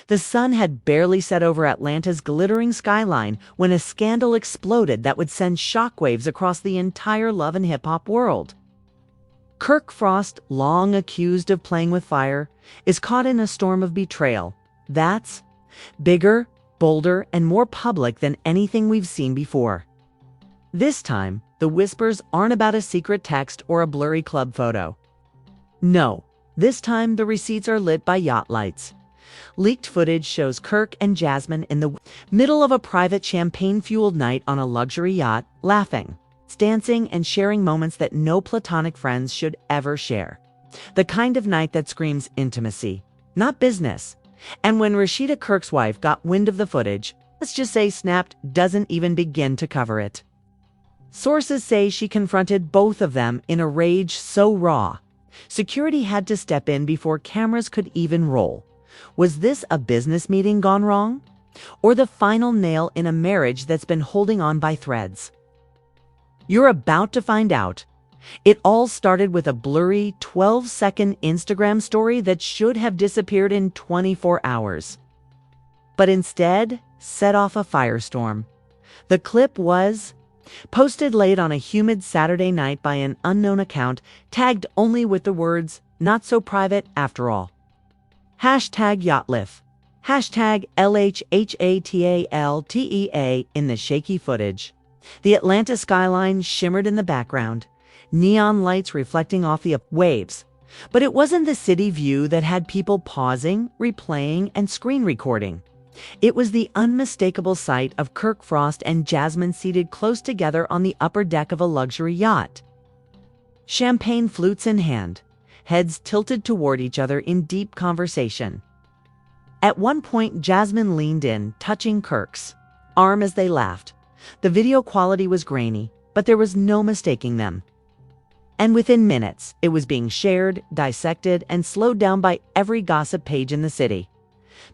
The sun had barely set over Atlanta's glittering skyline when a scandal exploded that would send shockwaves across the entire love and hip-hop world. Kirk Frost, long accused of playing with fire, is caught in a storm of betrayal that's bigger, bolder, and more public than anything we've seen before. This time, the whispers aren't about a secret text or a blurry club photo. No, this time the receipts are lit by yacht lights. Leaked footage shows Kirk and Jasmine in the middle of a private champagne-fueled night on a luxury yacht, laughing, dancing, and sharing moments that no platonic friends should ever share. The kind of night that screams intimacy, not business. And when Rasheeda, Kirk's wife, got wind of the footage, let's just say Snapped doesn't even begin to cover it. Sources say she confronted both of them in a rage so raw, security had to step in before cameras could even roll. Was this a business meeting gone wrong? Or the final nail in a marriage that's been holding on by threads? You're about to find out. It all started with a blurry 12-second Instagram story that should have disappeared in 24 hours. But instead, set off a firestorm. The clip was posted late on a humid Saturday night by an unknown account, tagged only with the words, "Not so private after all." #YachtLif. #LHHATL in the shaky footage. The Atlanta skyline shimmered in the background, neon lights reflecting off the waves. But it wasn't the city view that had people pausing, replaying, and screen recording. It was the unmistakable sight of Kirk Frost and Jasmine seated close together on the upper deck of a luxury yacht. Champagne flutes in hand, heads tilted toward each other in deep conversation. At one point, Jasmine leaned in, touching Kirk's arm as they laughed. The video quality was grainy, but there was no mistaking them. And within minutes, it was being shared, dissected, and slowed down by every gossip page in the city.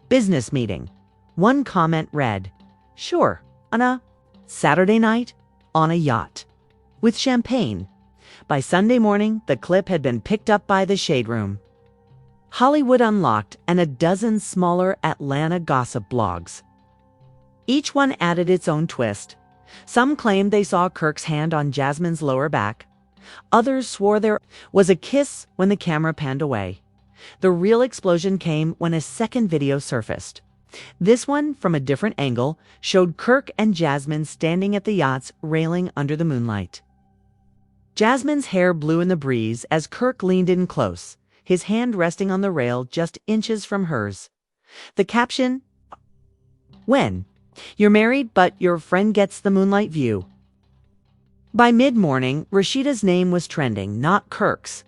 Business meeting. One comment read, "Sure, on a Saturday night on a yacht with champagne." By Sunday morning, the clip had been picked up by the Shade Room, Hollywood Unlocked, and a dozen smaller Atlanta gossip blogs. Each one added its own twist. Some claimed they saw Kirk's hand on Jasmine's lower back. Others swore there was a kiss when the camera panned away. The real explosion came when a second video surfaced. This one, from a different angle, showed Kirk and Jasmine standing at the yacht's railing under the moonlight. Jasmine's hair blew in the breeze as Kirk leaned in close, his hand resting on the rail just inches from hers. The caption, "When you're married but your friend gets the moonlight view." By mid-morning, Rasheeda's name was trending, not Kirk's,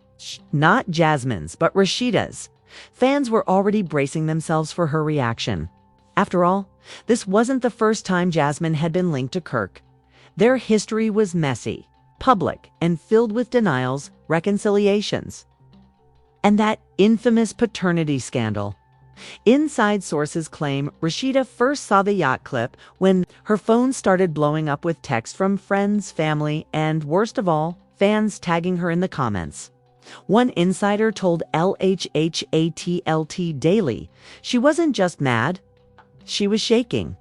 not Jasmine's, but Rasheeda's. Fans were already bracing themselves for her reaction. After all, this wasn't the first time Jasmine had been linked to Kirk. Their history was messy, public, and filled with denials, reconciliations. And that infamous paternity scandal. Inside sources claim Rasheeda first saw the yacht clip when her phone started blowing up with texts from friends, family, and, worst of all, fans tagging her in the comments. One insider told LHHATL Daily she wasn't just mad, she was shaking.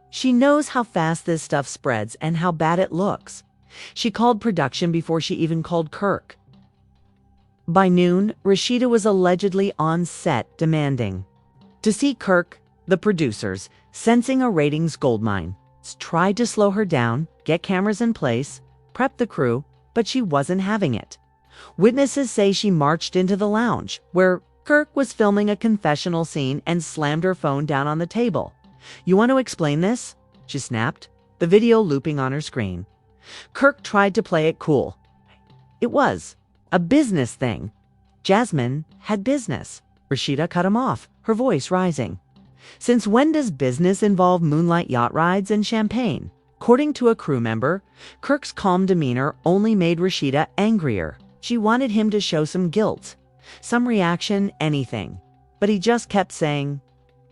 She knows how fast this stuff spreads and how bad it looks. She called production before she even called Kirk. By noon, Rasheeda was allegedly on set demanding to see Kirk. The producers, sensing a ratings goldmine, tried to slow her down, get cameras in place, prep the crew, but she wasn't having it. Witnesses say she marched into the lounge, where Kirk was filming a confessional scene, and slammed her phone down on the table. "You want to explain this?" she snapped, the video looping on her screen. Kirk tried to play it cool. It was a business thing. Jasmine had business. Rasheeda cut him off, her voice rising. "Since when does business involve moonlight yacht rides and champagne?" According to a crew member, Kirk's calm demeanor only made Rasheeda angrier. She wanted him to show some guilt, some reaction, anything. But he just kept saying,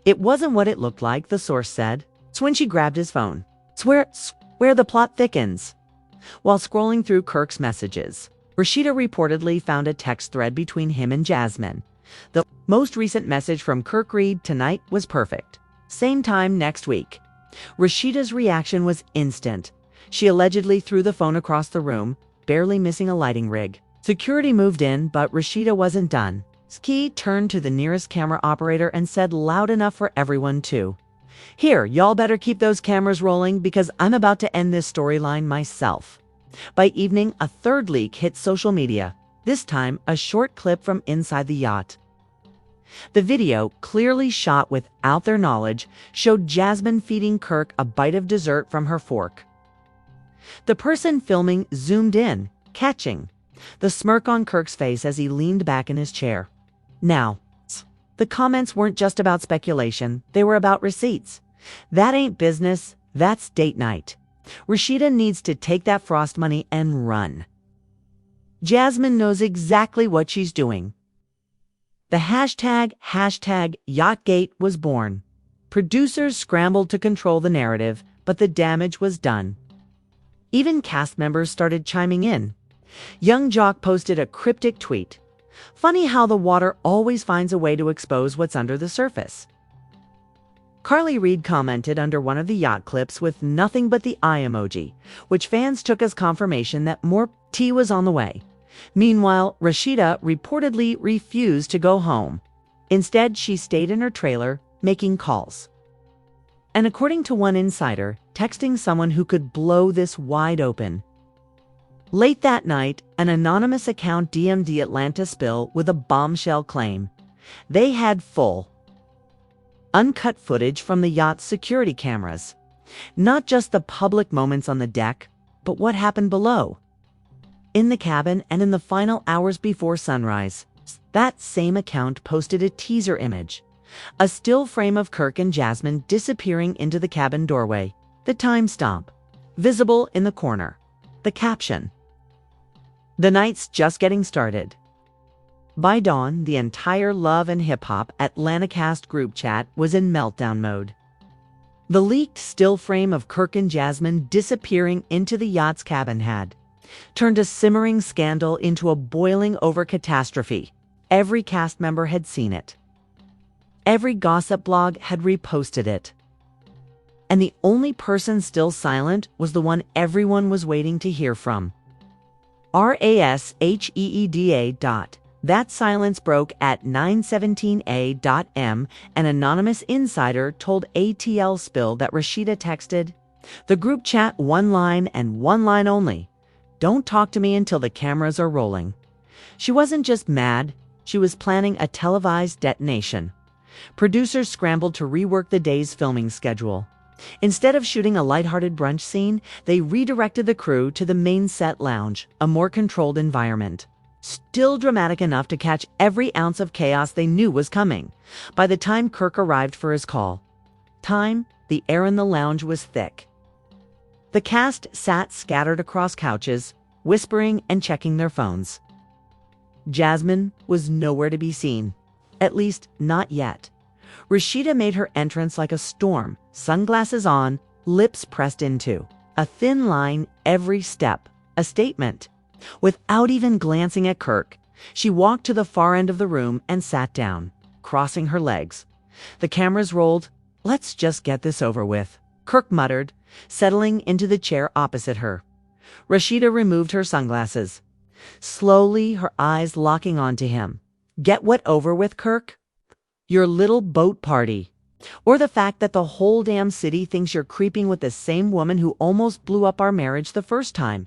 "It wasn't what it looked like," the source said. It's when she grabbed his phone. It's where the plot thickens. While scrolling through Kirk's messages, Rasheeda reportedly found a text thread between him and Jasmine. The most recent message from Kirk read tonight was perfect. Same time next week. Rasheeda's reaction was instant. She allegedly threw the phone across the room, barely missing a lighting rig. Security moved in, but Rasheeda wasn't done. Ski turned to the nearest camera operator and said loud enough for everyone to, "Here, y'all better keep those cameras rolling because I'm about to end this storyline myself." By evening, a third leak hit social media, this time a short clip from inside the yacht. The video, clearly shot without their knowledge, showed Jasmine feeding Kirk a bite of dessert from her fork. The person filming zoomed in, catching the smirk on Kirk's face as he leaned back in his chair. Now, the comments weren't just about speculation, they were about receipts. That ain't business, that's date night. Rasheeda needs to take that frost money and run. Jasmine knows exactly what she's doing. The hashtag #YachtGate was born. Producers scrambled to control the narrative, but the damage was done. Even cast members started chiming in. Young Jock posted a cryptic tweet. "Funny how the water always finds a way to expose what's under the surface." Carly Reed commented under one of the yacht clips with nothing but the eye emoji, which fans took as confirmation that more tea was on the way. Meanwhile, Rasheeda reportedly refused to go home. Instead, she stayed in her trailer, making calls. And according to one insider, texting someone who could blow this wide open. Late that night, an anonymous account DM'd the Atlanta spill with a bombshell claim. They had full, uncut footage from the yacht's security cameras. Not just the public moments on the deck, but what happened below. In the cabin and in the final hours before sunrise. That same account posted a teaser image. A still frame of Kirk and Jasmine disappearing into the cabin doorway. The timestamp visible in the corner. The caption: "The night's just getting started." By dawn, the entire Love and Hip Hop Atlanticast group chat was in meltdown mode. The leaked still frame of Kirk and Jasmine disappearing into the yacht's cabin had turned a simmering scandal into a boiling over catastrophe. Every cast member had seen it. Every gossip blog had reposted it. And the only person still silent was the one everyone was waiting to hear from. RASHEEDA. That silence broke at 9:17 a.m. An anonymous insider told ATL Spill that Rasheeda texted the group chat one line and one line only: "Don't talk to me until the cameras are rolling." She wasn't just mad, she was planning a televised detonation. Producers scrambled to rework the day's filming schedule. Instead of shooting a lighthearted brunch scene, they redirected the crew to the main set lounge, a more controlled environment. Still dramatic enough to catch every ounce of chaos they knew was coming. By the time Kirk arrived for his call, the air in the lounge was thick. The cast sat scattered across couches, whispering and checking their phones. Jasmine was nowhere to be seen. At least, not yet. Rasheeda made her entrance like a storm, sunglasses on, lips pressed into a thin line every step, a statement. Without even glancing at Kirk, she walked to the far end of the room and sat down, crossing her legs. The cameras rolled. "Let's just get this over with," Kirk muttered, settling into the chair opposite her. Rasheeda removed her sunglasses, slowly, her eyes locking onto him. "Get what over with, Kirk? Your little boat party? Or the fact that the whole damn city thinks you're creeping with the same woman who almost blew up our marriage the first time?"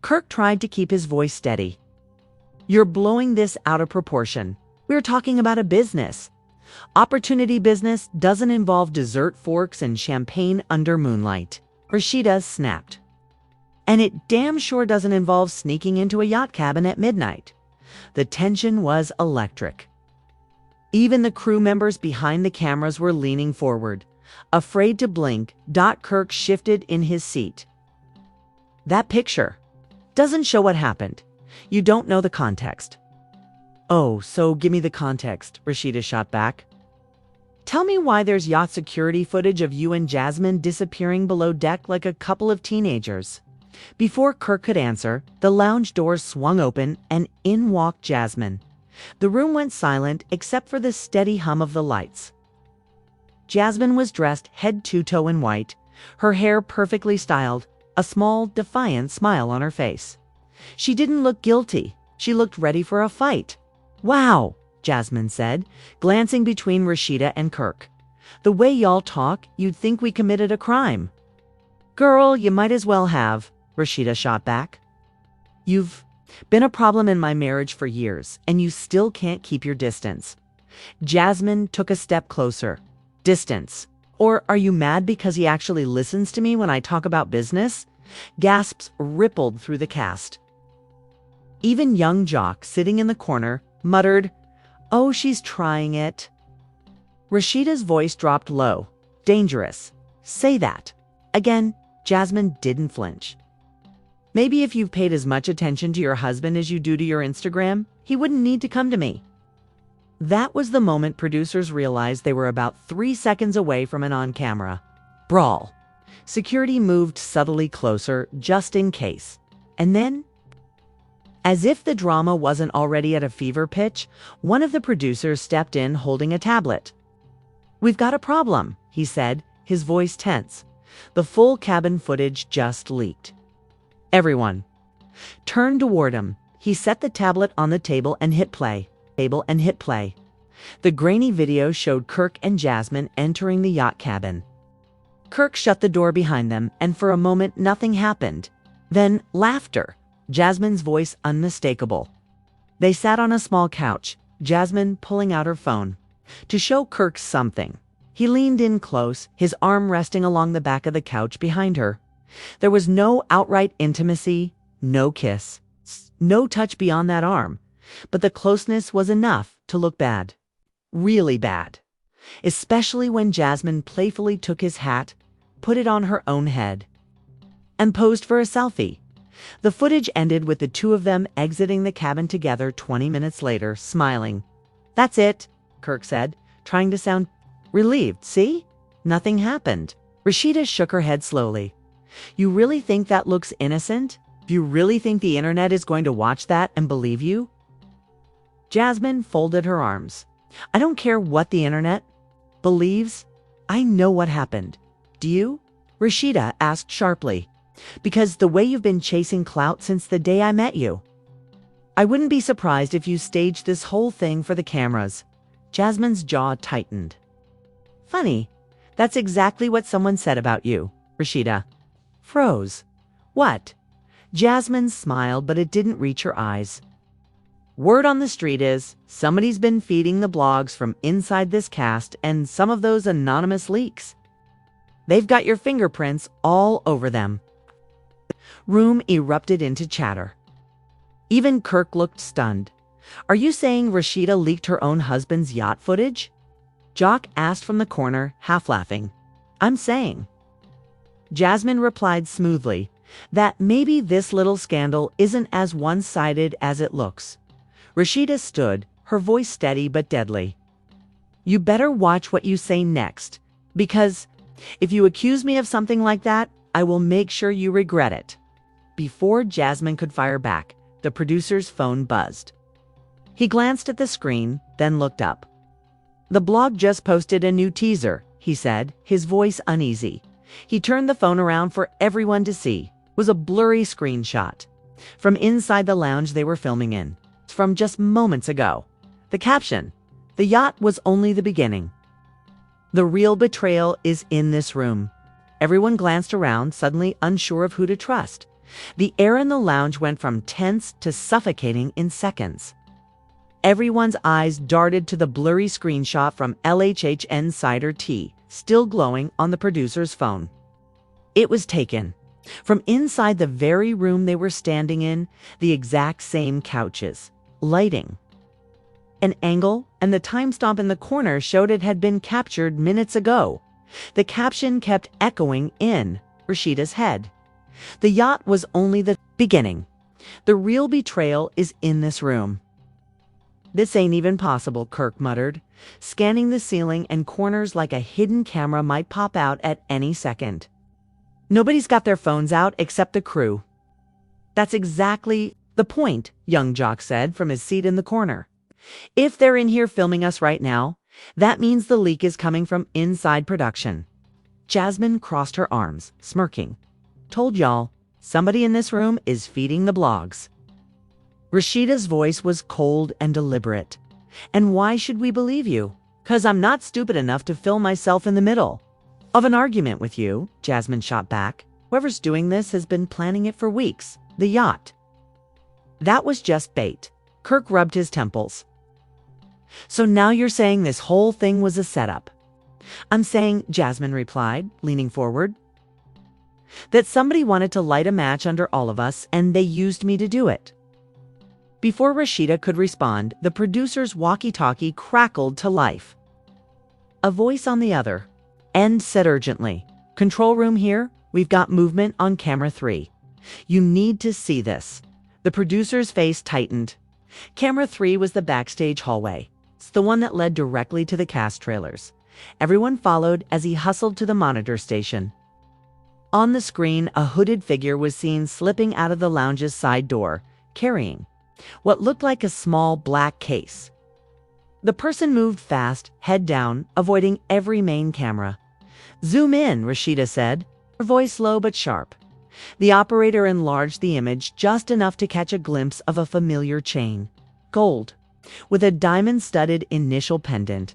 Kirk tried to keep his voice steady. "You're blowing this out of proportion. We're talking about a business. Opportunity business doesn't involve dessert forks and champagne under moonlight." Rasheeda snapped. "And it damn sure doesn't involve sneaking into a yacht cabin at midnight." The tension was electric. Even the crew members behind the cameras were leaning forward. Afraid to blink, Kirk shifted in his seat. "That picture doesn't show what happened. You don't know the context." "Oh, so give me the context," Rasheeda shot back. "Tell me why there's yacht security footage of you and Jasmine disappearing below deck like a couple of teenagers." Before Kirk could answer, the lounge doors swung open and in walked Jasmine. The room went silent except for the steady hum of the lights. Jasmine was dressed head to toe in white, her hair perfectly styled, a small, defiant smile on her face. She didn't look guilty. She looked ready for a fight. "Wow," Jasmine said, glancing between Rasheeda and Kirk. "The way y'all talk, you'd think we committed a crime." "Girl, you might as well have," Rasheeda shot back. "You've been a problem in my marriage for years, and you still can't keep your distance." Jasmine took a step closer. "Distance? Or are you mad because he actually listens to me when I talk about business?" Gasps rippled through the cast. Even young Jock, sitting in the corner, muttered, "Oh, she's trying it." Rasheeda's voice dropped low. "Dangerous. Say that." Again, Jasmine didn't flinch. "Maybe if you've paid as much attention to your husband as you do to your Instagram, he wouldn't need to come to me." That was the moment producers realized they were about 3 seconds away from an on-camera brawl. Security moved subtly closer, just in case. And then, as if the drama wasn't already at a fever pitch, one of the producers stepped in holding a tablet. "We've got a problem," he said, his voice tense. The full cabin footage just leaked. Everyone turned toward him. He set the tablet on the table and hit play. The grainy video showed Kirk and Jasmine entering the yacht cabin. Kirk shut the door behind them, and for a moment nothing happened. Then laughter, Jasmine's voice unmistakable. They sat on a small couch, Jasmine pulling out her phone. To show Kirk something, he leaned in close, his arm resting along the back of the couch behind her. There was no outright intimacy, no kiss, no touch beyond that arm. But the closeness was enough to look bad. Really bad. Especially when Jasmine playfully took his hat, put it on her own head, and posed for a selfie. The footage ended with the two of them exiting the cabin together 20 minutes later, smiling. "That's it," Kirk said, trying to sound relieved. "See? Nothing happened." Rasheeda shook her head slowly. "You really think that looks innocent? Do you really think the internet is going to watch that and believe you?" Jasmine folded her arms. "I don't care what the internet believes. I know what happened. Do you?" Rasheeda asked sharply. "Because the way you've been chasing clout since the day I met you. I wouldn't be surprised if you staged this whole thing for the cameras." Jasmine's jaw tightened. "Funny. That's exactly what someone said about you." Rasheeda froze. "What?" Jasmine smiled, but it didn't reach her eyes. "Word on the street is somebody's been feeding the blogs from inside this cast and some of those anonymous leaks. They've got your fingerprints all over them." Room erupted into chatter. Even Kirk looked stunned. "Are you saying Rasheeda leaked her own husband's yacht footage?" Jock asked from the corner, half laughing. "I'm saying." Jasmine replied smoothly that maybe this little scandal isn't as one-sided as it looks. Rasheeda stood, her voice steady but deadly. "You better watch what you say next, because if you accuse me of something like that, I will make sure you regret it." Before Jasmine could fire back, the producer's phone buzzed. He glanced at the screen, then looked up. "The blog just posted a new teaser," he said, his voice uneasy. He turned the phone around for everyone to see. It was a blurry screenshot from inside the lounge they were filming in, from just moments ago. The caption, "The yacht was only the beginning. The real betrayal is in this room." Everyone glanced around, suddenly unsure of who to trust. The air in the lounge went from tense to suffocating in seconds. Everyone's eyes darted to the blurry screenshot from LHH Insider T, still glowing on the producer's phone. It was taken from inside the very room they were standing in, the exact same couches, lighting, an angle, and the timestamp in the corner showed it had been captured minutes ago. The caption kept echoing in Rasheeda's head. "The yacht was only the beginning. The real betrayal is in this room." "This ain't even possible," Kirk muttered, scanning the ceiling and corners like a hidden camera might pop out at any second. "Nobody's got their phones out except the crew." "That's exactly the point," young Jock said from his seat in the corner. If they're in here filming us right now, that means the leak is coming from inside production. Jasmine crossed her arms, smirking. Told y'all, somebody in this room is feeding the blogs. Rasheeda's voice was cold and deliberate. And why should we believe you? 'Cause I'm not stupid enough to film myself in the middle of an argument with you, Jasmine shot back. Whoever's doing this has been planning it for weeks. The yacht. That was just bait. Kirk rubbed his temples. So now you're saying this whole thing was a setup? I'm saying, Jasmine replied, leaning forward, that somebody wanted to light a match under all of us and they used me to do it. Before Rasheeda could respond, the producer's walkie-talkie crackled to life. A voice on the other end said urgently, "Control room here, we've got movement on camera 3. You need to see this." The producer's face tightened. Camera 3 was the backstage hallway. It's the one that led directly to the cast trailers. Everyone followed as he hustled to the monitor station. On the screen, a hooded figure was seen slipping out of the lounge's side door, carrying what looked like a small black case. The person moved fast, head down, avoiding every main camera. "Zoom in," Rasheeda said, her voice low but sharp. The operator enlarged the image just enough to catch a glimpse of a familiar chain. Gold, with a diamond-studded initial pendant.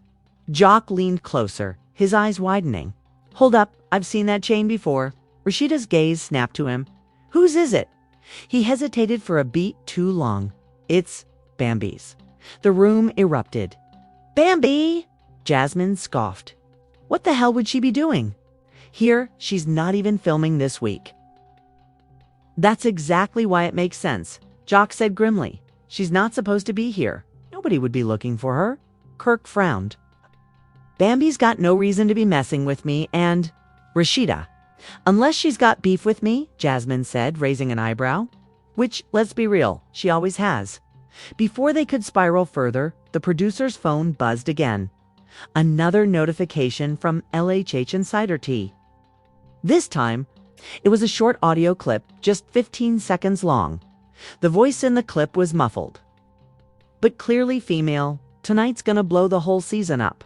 Jock leaned closer, his eyes widening. "Hold up, I've seen that chain before." Rasheeda's gaze snapped to him. "Whose is it?" He hesitated for a beat too long. "It's Bambi's." The room erupted. "Bambi!" Jasmine scoffed. What the hell would she be doing? Here, she's not even filming this week. "That's exactly why it makes sense," Jock said grimly. "She's not supposed to be here. Nobody would be looking for her." Kirk frowned. "Bambi's got no reason to be messing with me and Rasheeda. Unless she's got beef with me," Jasmine said, raising an eyebrow. Which, let's be real, she always has. Before they could spiral further, the producer's phone buzzed again. Another notification from LHH Insider Tea. This time, it was a short audio clip, just 15 seconds long. The voice in the clip was muffled, but clearly female. "Tonight's gonna blow the whole season up.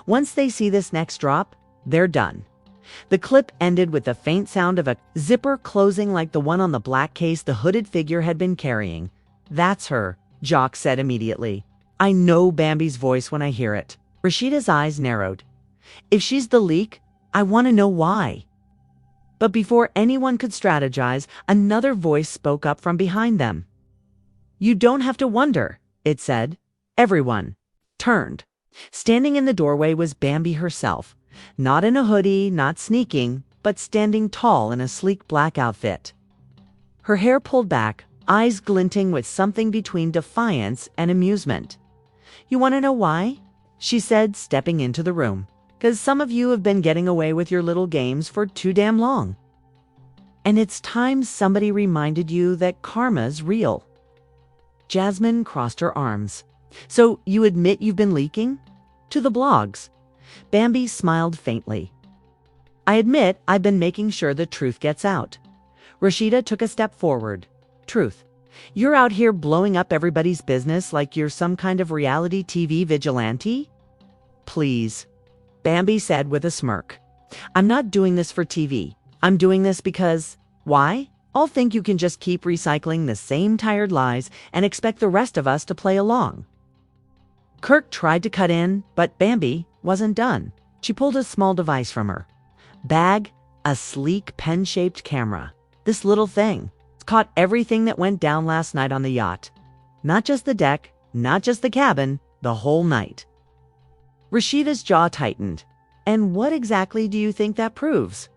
Once they see this next drop, they're done." The clip ended with the faint sound of a zipper closing like the one on the black case the hooded figure had been carrying. "That's her," Jock said immediately. "I know Bambi's voice when I hear it." Rasheeda's eyes narrowed. "If she's the leak, I want to know why." But before anyone could strategize, another voice spoke up from behind them. "You don't have to wonder," it said. Everyone turned. Standing in the doorway was Bambi herself. Not in a hoodie, not sneaking, but standing tall in a sleek black outfit. Her hair pulled back, eyes glinting with something between defiance and amusement. "You want to know why?" she said, stepping into the room. "'Cause some of you have been getting away with your little games for too damn long. And it's time somebody reminded you that karma's real." Jasmine crossed her arms. "So you admit you've been leaking? To the blogs?" Bambi smiled faintly. "I admit I've been making sure the truth gets out." Rasheeda took a step forward. "Truth? You're out here blowing up everybody's business like you're some kind of reality TV vigilante?" "Please," Bambi said with a smirk. "I'm not doing this for TV. I'm doing this because, why? I'll think you can just keep recycling the same tired lies and expect the rest of us to play along." Kirk tried to cut in, but Bambi wasn't done. She pulled a small device from her bag, a sleek pen-shaped camera. This little thing caught everything that went down last night on the yacht. Not just the deck, not just the cabin, the whole night. Rasheeda's jaw tightened. "And what exactly do you think that proves?"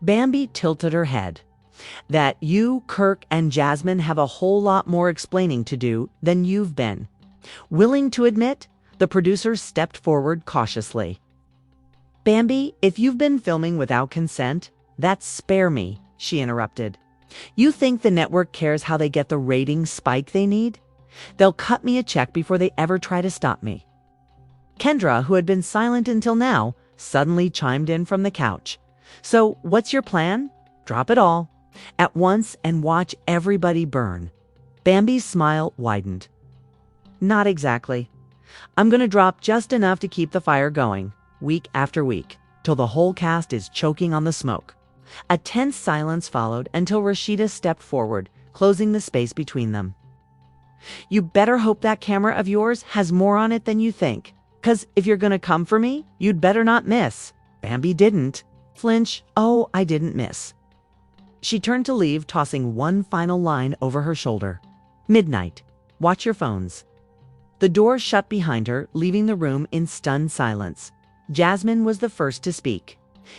Bambi tilted her head. "That you, Kirk, and Jasmine have a whole lot more explaining to do than you've been." Willing to admit, the producer stepped forward cautiously. "Bambi, if you've been filming without consent, that's spare me," she interrupted. "You think the network cares how they get the ratings spike they need? They'll cut me a check before they ever try to stop me." Kendra, who had been silent until now, suddenly chimed in from the couch. "So what's your plan? Drop it all at once and watch everybody burn." Bambi's smile widened. Not exactly. I'm gonna drop just enough to keep the fire going, week after week, till the whole cast is choking on the smoke. A tense silence followed until Rasheeda stepped forward, closing the space between them. You better hope that camera of yours has more on it than you think, 'cause if you're gonna come for me, you'd better not miss. Bambi didn't. Flinch, oh, I didn't miss. She turned to leave, tossing one final line over her shoulder. Midnight. Watch your phones. The door shut behind her, leaving the room in stunned silence. Jasmine was the first to speak.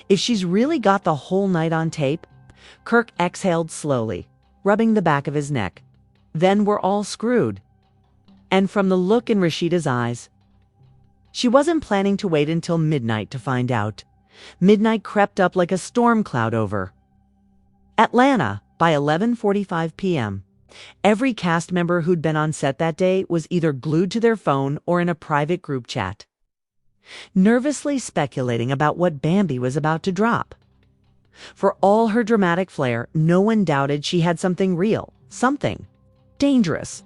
If she's really got the whole night on tape. Kirk exhaled slowly, rubbing the back of his neck. Then we're all screwed. And from the look in Rasheeda's eyes, she wasn't planning to wait until midnight to find out. Midnight crept up like a storm cloud over Atlanta by 11:45 p.m. Every cast member who'd been on set that day was either glued to their phone or in a private group chat, nervously speculating about what Bambi was about to drop. For all her dramatic flair, no one doubted she had something real, something dangerous.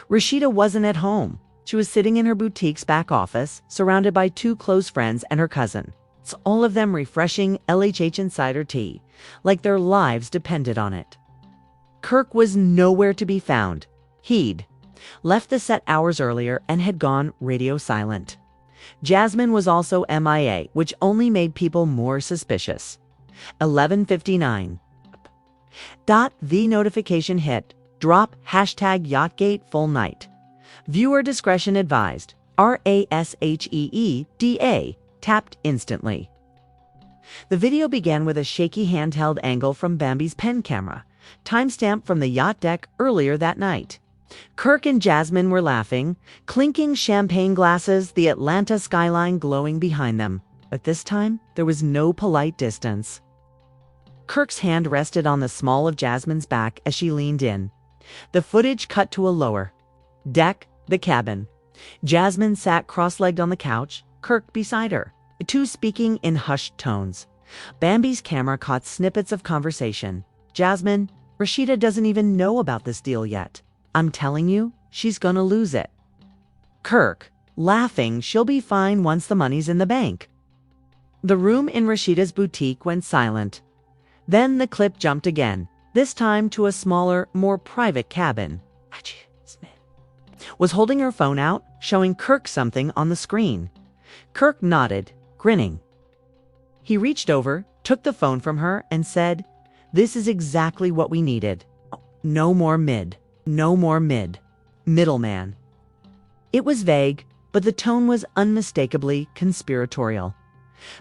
Rasheeda wasn't at home. She was sitting in her boutique's back office, surrounded by two close friends and her cousin. It's all of them refreshing LHH Insider tea, like their lives depended on it. Kirk was nowhere to be found. He'd left the set hours earlier and had gone radio silent. Jasmine was also MIA, which only made people more suspicious. 11:59. The notification hit. Drop #YachtGate full night. Viewer discretion advised. RASHEEDA tapped instantly. The video began with a shaky handheld angle from Bambi's pen camera, timestamp from the yacht deck earlier that night. Kirk and Jasmine were laughing, clinking champagne glasses, the Atlanta skyline glowing behind them. But this time, there was no polite distance. Kirk's hand rested on the small of Jasmine's back as she leaned in. The footage cut to a lower deck, the cabin. Jasmine sat cross-legged on the couch, Kirk beside her, the two speaking in hushed tones. Bambi's camera caught snippets of conversation. Jasmine, Rasheeda doesn't even know about this deal yet. I'm telling you, she's gonna lose it. Kirk, laughing, she'll be fine once the money's in the bank. The room in Rasheeda's boutique went silent. Then the clip jumped again, this time to a smaller, more private cabin. Jasmine was holding her phone out, showing Kirk something on the screen. Kirk nodded, grinning. He reached over, took the phone from her, and said, "This is exactly what we needed. No more mid. No more mid. Middleman." It was vague, but the tone was unmistakably conspiratorial.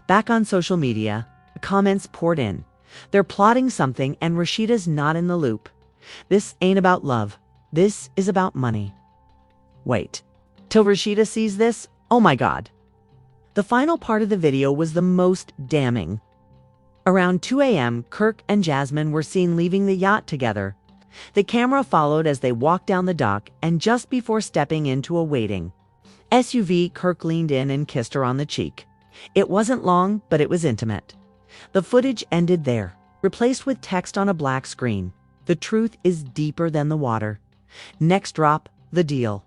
Back on social media, the comments poured in. They're plotting something and Rasheeda's not in the loop. This ain't about love. This is about money. Wait, till Rasheeda sees this? Oh my God. The final part of the video was the most damning. Around 2 a.m., Kirk and Jasmine were seen leaving the yacht together. The camera followed as they walked down the dock, and just before stepping into a waiting SUV, Kirk leaned in and kissed her on the cheek. It wasn't long, but it was intimate. The footage ended there, replaced with text on a black screen. The truth is deeper than the water. Next drop, the deal.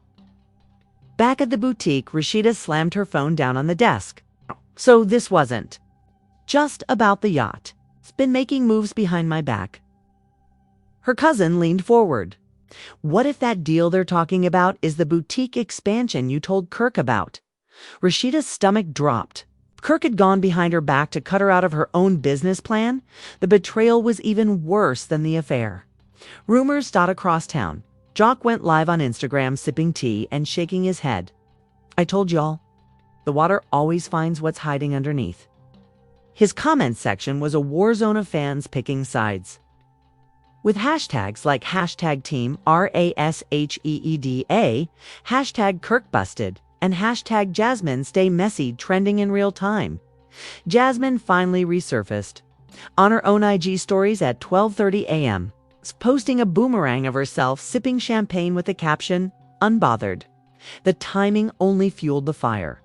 Back at the boutique, Rasheeda slammed her phone down on the desk. So this wasn't just about the yacht. It's been making moves behind my back. Her cousin leaned forward. What if that deal they're talking about is the boutique expansion you told Kirk about? Rasheeda's stomach dropped. Kirk had gone behind her back to cut her out of her own business plan. The betrayal was even worse than the affair. Rumors dot across town. Jock went live on Instagram sipping tea and shaking his head. I told y'all, the water always finds what's hiding underneath. His comment section was a war zone of fans picking sides. With hashtags like #team RASHEEDA, #KirkBusted, and #Jasmine Stay Messy trending in real time. Jasmine finally resurfaced on her own IG stories at 12:30 a.m., posting a boomerang of herself sipping champagne with the caption, "Unbothered." The timing only fueled the fire.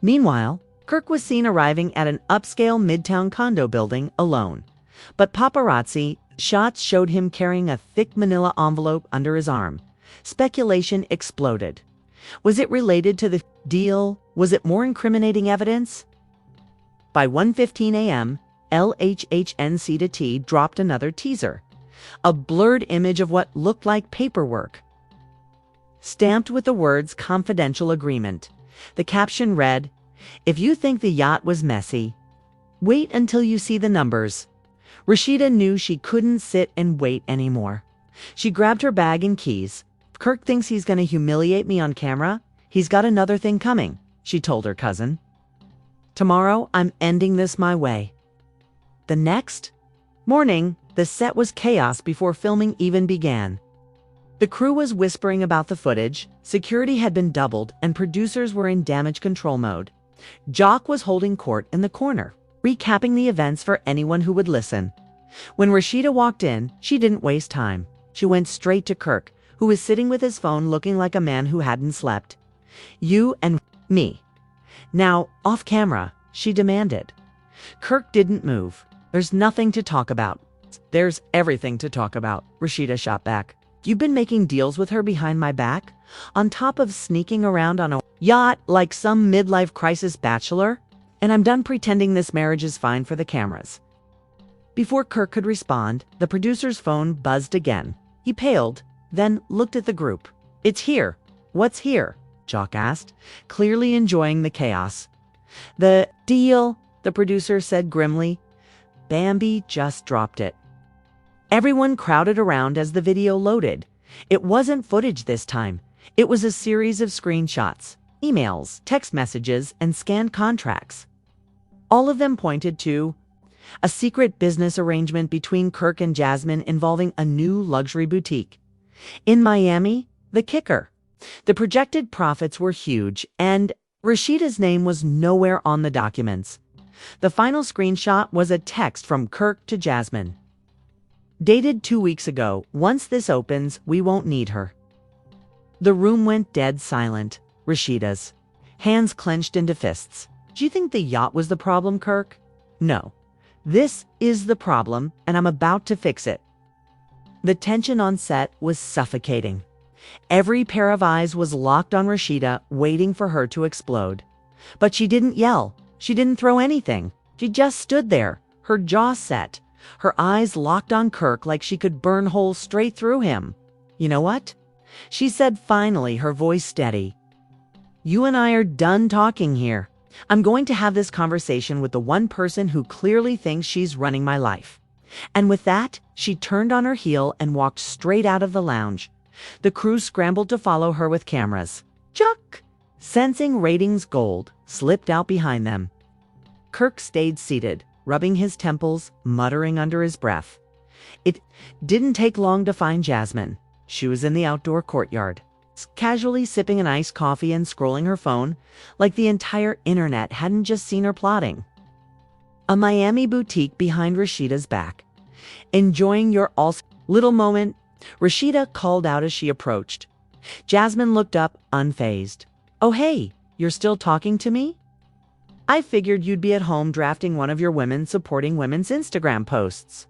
Meanwhile, Kirk was seen arriving at an upscale midtown condo building alone. But paparazzi shots showed him carrying a thick manila envelope under his arm. Speculation exploded. Was it related to the deal? Was it more incriminating evidence? By 1:15 a.m., LHHNC dropped another teaser, a blurred image of what looked like paperwork, stamped with the words confidential agreement. The caption read, "If you think the yacht was messy, wait until you see the numbers." Rasheeda knew she couldn't sit and wait anymore. She grabbed her bag and keys. "Kirk thinks he's going to humiliate me on camera. He's got another thing coming," she told her cousin. "Tomorrow, I'm ending this my way." The next morning, the set was chaos before filming even began. The crew was whispering about the footage, security had been doubled, and producers were in damage control mode. Jock was holding court in the corner, recapping the events for anyone who would listen. When Rasheeda walked in, she didn't waste time. She went straight to Kirk, who was sitting with his phone looking like a man who hadn't slept. "You and me. Now, off camera," she demanded. Kirk didn't move. "There's nothing to talk about." "There's everything to talk about," Rasheeda shot back. "You've been making deals with her behind my back, on top of sneaking around on a yacht like some midlife crisis bachelor, and I'm done pretending this marriage is fine for the cameras." Before Kirk could respond, the producer's phone buzzed again. He paled, then looked at the group. "It's here." "What's here?" Jock asked, clearly enjoying the chaos. "The deal," the producer said grimly. Bambi just dropped it. Everyone crowded around as the video loaded. It wasn't footage this time. It was a series of screenshots, emails, text messages, and scanned contracts. All of them pointed to a secret business arrangement between Kirk and Jasmine involving a new luxury boutique in Miami. The kicker: the projected profits were huge, and Rasheeda's name was nowhere on the documents. The final screenshot was a text from Kirk to Jasmine. Dated 2 weeks ago, "Once this opens, we won't need her." The room went dead silent. Rasheeda's hands clenched into fists. "Do you think the yacht was the problem, Kirk?" "No. This is the problem, and I'm about to fix it." The tension on set was suffocating. Every pair of eyes was locked on Rasheeda, waiting for her to explode. But she didn't yell. She didn't throw anything. She just stood there, her jaw set, her eyes locked on Kirk like she could burn holes straight through him. "You know what?" she said finally, her voice steady. "You and I are done talking here. I'm going to have this conversation with the one person who clearly thinks she's running my life." And with that, she turned on her heel and walked straight out of the lounge. The crew scrambled to follow her with cameras. Chuck, sensing ratings gold, slipped out behind them. Kirk stayed seated, rubbing his temples, muttering under his breath. It didn't take long to find Jasmine. She was in the outdoor courtyard, casually sipping an iced coffee and scrolling her phone, like the entire internet hadn't just seen her plotting. A Miami boutique behind Rasheeda's back. "Enjoying your little moment?" Rasheeda called out as she approached. Jasmine looked up, unfazed. "Oh hey, you're still talking to me? I figured you'd be at home drafting one of your women supporting women's Instagram posts."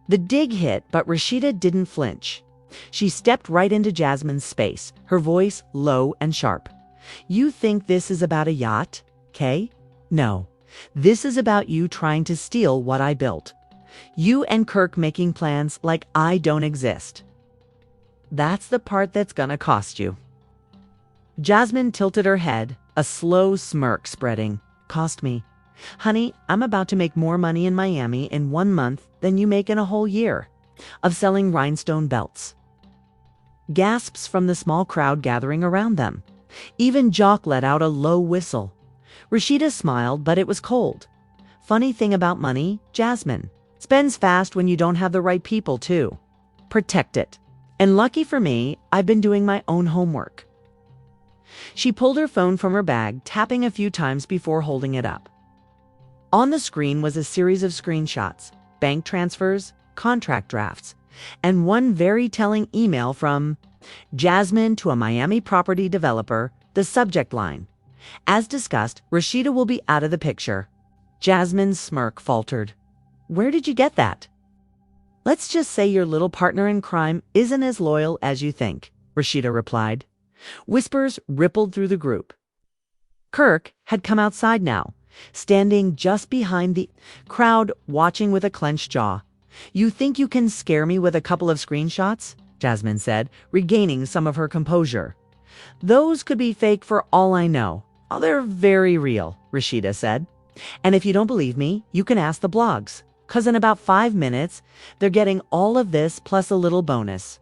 The dig hit, but Rasheeda didn't flinch. She stepped right into Jasmine's space, her voice low and sharp. "You think this is about a yacht, Kay? No. This is about you trying to steal what I built. You and Kirk making plans like I don't exist. That's the part that's gonna cost you." Jasmine tilted her head, a slow smirk spreading. "Cost me? Honey, I'm about to make more money in Miami in 1 month than you make in a whole year of selling rhinestone belts." Gasps from the small crowd gathering around them. Even Jock let out a low whistle. Rasheeda smiled, but it was cold. "Funny thing about money, Jasmine. Spends fast when you don't have the right people, too. Protect it. And lucky for me, I've been doing my own homework." She pulled her phone from her bag, tapping a few times before holding it up. On the screen was a series of screenshots, bank transfers, contract drafts, and one very telling email from Jasmine to a Miami property developer, the subject line: "As discussed, Rasheeda will be out of the picture." Jasmine's smirk faltered. "Where did you get that?" "Let's just say your little partner in crime isn't as loyal as you think," Rasheeda replied. Whispers rippled through the group. Kirk had come outside now, standing just behind the crowd, watching with a clenched jaw. "You think you can scare me with a couple of screenshots?" Jasmine said, regaining some of her composure. "Those could be fake for all I know." "Oh, they're very real," Rasheeda said. "And if you don't believe me, you can ask the blogs, 'cause in about 5 minutes, they're getting all of this plus a little bonus."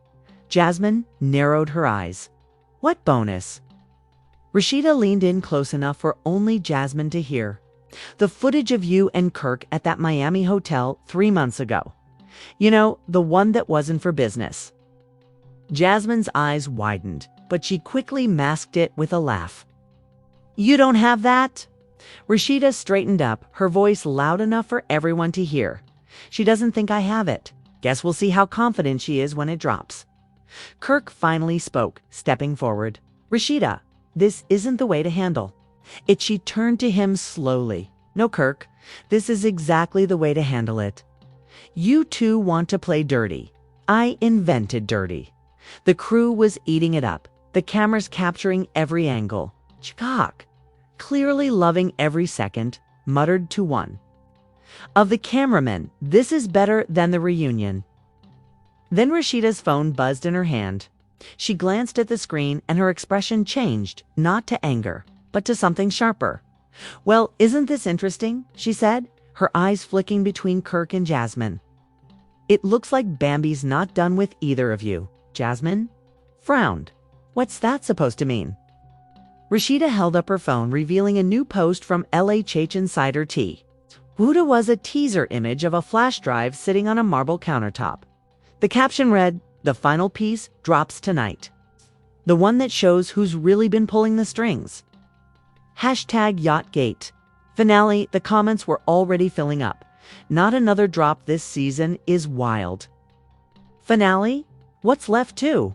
Jasmine narrowed her eyes. "What bonus?" Rasheeda leaned in close enough for only Jasmine to hear. "The footage of you and Kirk at that Miami hotel 3 months ago. You know, the one that wasn't for business." Jasmine's eyes widened, but she quickly masked it with a laugh. "You don't have that?" Rasheeda straightened up, her voice loud enough for everyone to hear. "She doesn't think I have it. Guess we'll see how confident she is when it drops." Kirk finally spoke, stepping forward. "Rasheeda, this isn't the way to handle." She turned to him slowly. "No, Kirk, this is exactly the way to handle it. You two want to play dirty. I invented dirty." The crew was eating it up, the cameras capturing every angle. Chikak, clearly loving every second, muttered to one of the cameramen, "This is better than the reunion." Then Rasheeda's phone buzzed in her hand. She glanced at the screen and her expression changed, not to anger, but to something sharper. "Well, isn't this interesting?" she said, her eyes flicking between Kirk and Jasmine. "It looks like Bambi's not done with either of you." Jasmine frowned. "What's that supposed to mean?" Rasheeda held up her phone, revealing a new post from LHHATL. Wuda was a teaser image of a flash drive sitting on a marble countertop. The caption read, "The final piece drops tonight." The one that shows who's really been pulling the strings. #YachtGate. Finale, the comments were already filling up. "Not another drop this season is wild." Finale? What's left to?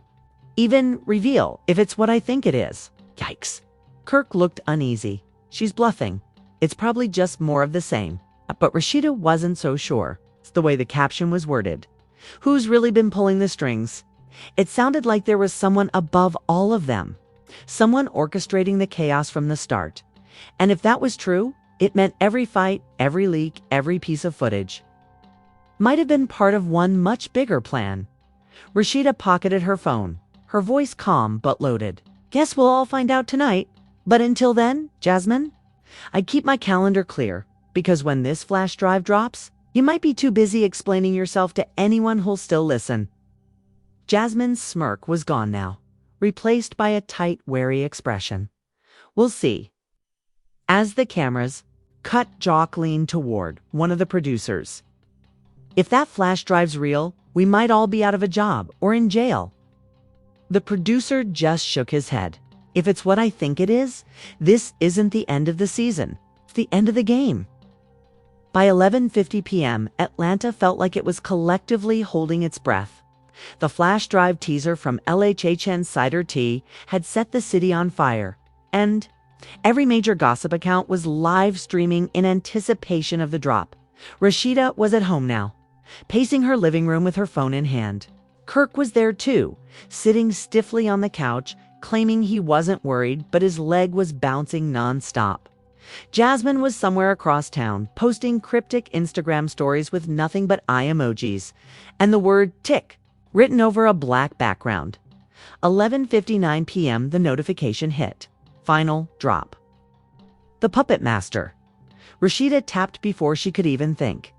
Even reveal if it's what I think it is. Yikes. Kirk looked uneasy. "She's bluffing. It's probably just more of the same." But Rasheeda wasn't so sure. It's the way the caption was worded. Who's really been pulling the strings? It sounded like there was someone above all of them. Someone orchestrating the chaos from the start. And if that was true, it meant every fight, every leak, every piece of footage might have been part of one much bigger plan. Rasheeda pocketed her phone, her voice calm but loaded. "Guess we'll all find out tonight. But until then, Jasmine, I'd keep my calendar clear, because when this flash drive drops, you might be too busy explaining yourself to anyone who'll still listen." Jasmine's smirk was gone now, replaced by a tight, wary expression. "We'll see." As the cameras cut, Jock leaned toward one of the producers. "If that flash drive's real, we might all be out of a job or in jail." The producer just shook his head. "If it's what I think it is, this isn't the end of the season. It's the end of the game." By 11:50 p.m., Atlanta felt like it was collectively holding its breath. The flash drive teaser from LHHATL had set the city on fire, and every major gossip account was live streaming in anticipation of the drop. Rasheeda was at home now, pacing her living room with her phone in hand. Kirk was there too, sitting stiffly on the couch, claiming he wasn't worried, but his leg was bouncing nonstop. Jasmine was somewhere across town, posting cryptic Instagram stories with nothing but eye emojis, and the word tick written over a black background. 11:59 p.m. the notification hit. Final drop. The Puppet Master. Rasheeda tapped before she could even think.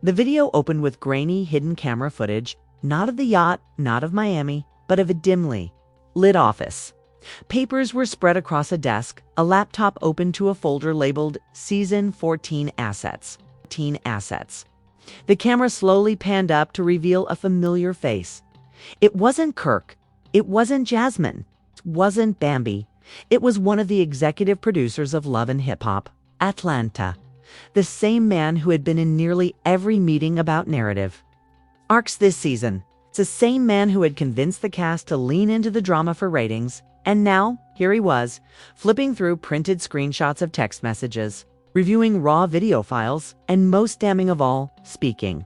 The video opened with grainy, hidden camera footage, not of the yacht, not of Miami, but of a dimly lit office. Papers were spread across a desk, a laptop open to a folder labeled Season 14 Assets. The camera slowly panned up to reveal a familiar face. It wasn't Kirk. It wasn't Jasmine. It wasn't Bambi. It was one of the executive producers of Love and Hip Hop, Atlanta. The same man who had been in nearly every meeting about narrative arcs this season. It's the same man who had convinced the cast to lean into the drama for ratings. And now, here he was, flipping through printed screenshots of text messages, reviewing raw video files, and most damning of all, speaking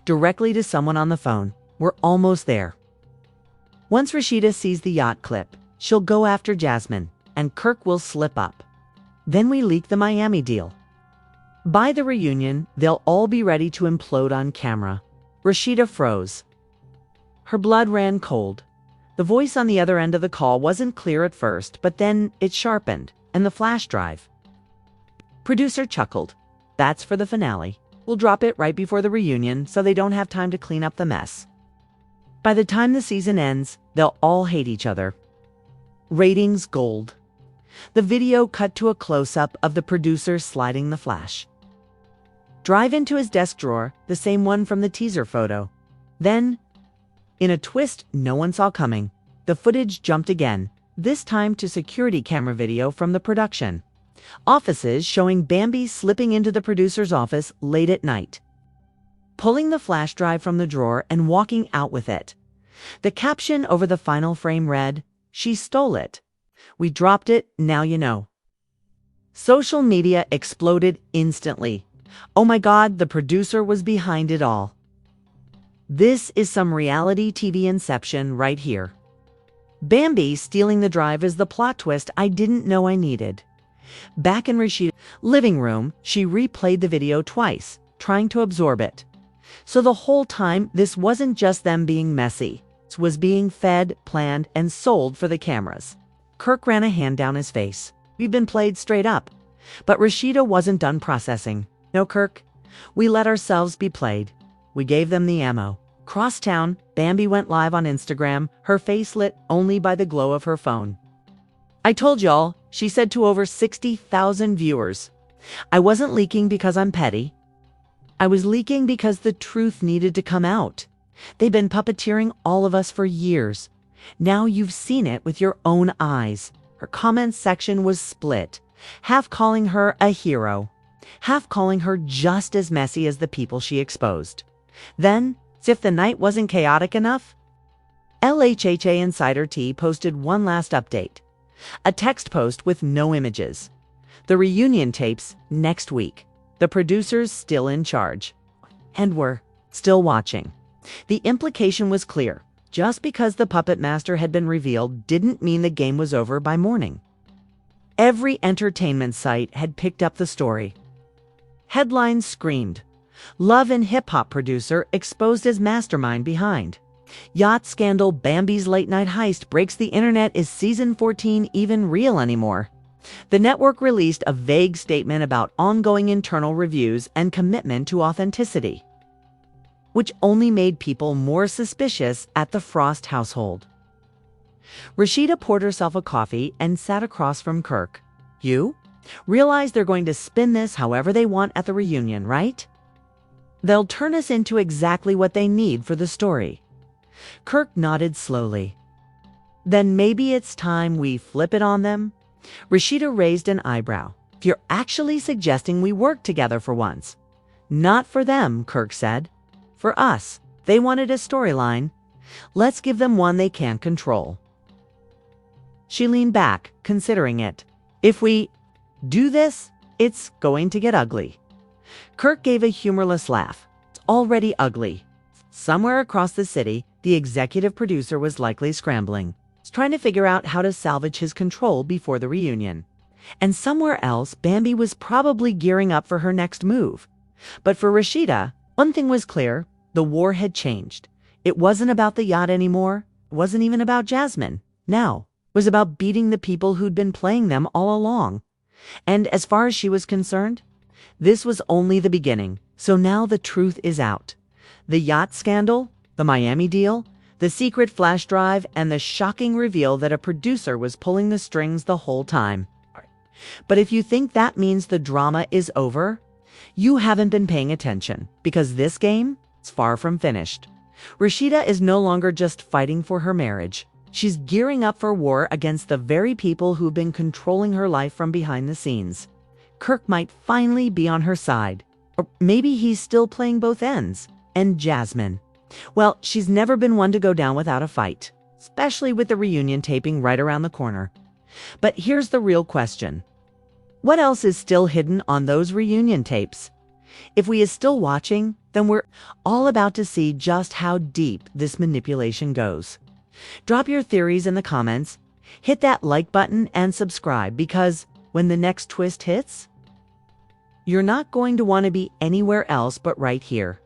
directly to someone on the phone. "We're almost there." Once Rasheeda sees the yacht clip, she'll go after Jasmine, and Kirk will slip up. Then we leak the Miami deal. By the reunion, they'll all be ready to implode on camera. Rasheeda froze. Her blood ran cold. The voice on the other end of the call wasn't clear at first, but then it sharpened, and the flash drive. Producer chuckled. That's for the finale. We'll drop it right before the reunion so they don't have time to clean up the mess. By the time the season ends, they'll all hate each other. Ratings gold. The video cut to a close-up of the producer sliding the flash. Drive into his desk drawer, the same one from the teaser photo. Then, in a twist no one saw coming, the footage jumped again, this time to security camera video from the production. Offices showing Bambi slipping into the producer's office late at night, pulling the flash drive from the drawer and walking out with it. The caption over the final frame read, "She stole it. We dropped it, now you know." Social media exploded instantly. Oh my God, the producer was behind it all. This is some reality TV inception right here. Bambi stealing the drive is the plot twist I didn't know I needed. Back in Rasheeda's living room, she replayed the video twice, trying to absorb it. So the whole time, this wasn't just them being messy. It was being fed, planned, and sold for the cameras. Kirk ran a hand down his face. We've been played straight up. But Rasheeda wasn't done processing. No, Kirk. We let ourselves be played. We gave them the ammo. Cross town, Bambi went live on Instagram, her face lit only by the glow of her phone. "I told y'all," she said to over 60,000 viewers. "I wasn't leaking because I'm petty. I was leaking because the truth needed to come out. They've been puppeteering all of us for years. Now you've seen it with your own eyes." Her comments section was split, half calling her a hero, half calling her just as messy as the people she exposed. Then, as if the night wasn't chaotic enough, LHHA Insider T posted one last update. A text post with no images. The reunion tapes next week. The producers still in charge. And we're still watching. The implication was clear. Just because the puppet master had been revealed didn't mean the game was over by morning. Every entertainment site had picked up the story. Headlines screamed, "Love and hip-hop producer exposed as mastermind behind. Yacht scandal, Bambi's late-night heist breaks the internet. Is season 14 even real anymore?" The network released a vague statement about ongoing internal reviews and commitment to authenticity, which only made people more suspicious at the Frost household. Rasheeda poured herself a coffee and sat across from Kirk. "You realize they're going to spin this however they want at the reunion, right? They'll turn us into exactly what they need for the story." Kirk nodded slowly. "Then maybe it's time we flip it on them?" Rasheeda raised an eyebrow. "If you're actually suggesting we work together for once." "Not for them," Kirk said. "For us. They wanted a storyline. Let's give them one they can't control." She leaned back, considering it. "If we do this, it's going to get ugly." Kirk gave a humorless laugh. "It's already ugly." Somewhere across the city, the executive producer was likely scrambling, trying to figure out how to salvage his control before the reunion. And somewhere else, Bambi was probably gearing up for her next move. But for Rasheeda, one thing was clear. The war had changed. It wasn't about the yacht anymore. It wasn't even about Jasmine. Now, it was about beating the people who'd been playing them all along. And as far as she was concerned, this was only the beginning. So now the truth is out. The yacht scandal, the Miami deal, the secret flash drive, and the shocking reveal that a producer was pulling the strings the whole time. But if you think that means the drama is over, you haven't been paying attention, because this game is far from finished. Rasheeda is no longer just fighting for her marriage. She's gearing up for war against the very people who've been controlling her life from behind the scenes. Kirk might finally be on her side. Or maybe he's still playing both ends. And Jasmine. Well, she's never been one to go down without a fight, especially with the reunion taping right around the corner. But here's the real question. What else is still hidden on those reunion tapes? If we is still watching, then we're all about to see just how deep this manipulation goes. Drop your theories in the comments, hit that like button and subscribe because when the next twist hits, you're not going to want to be anywhere else but right here.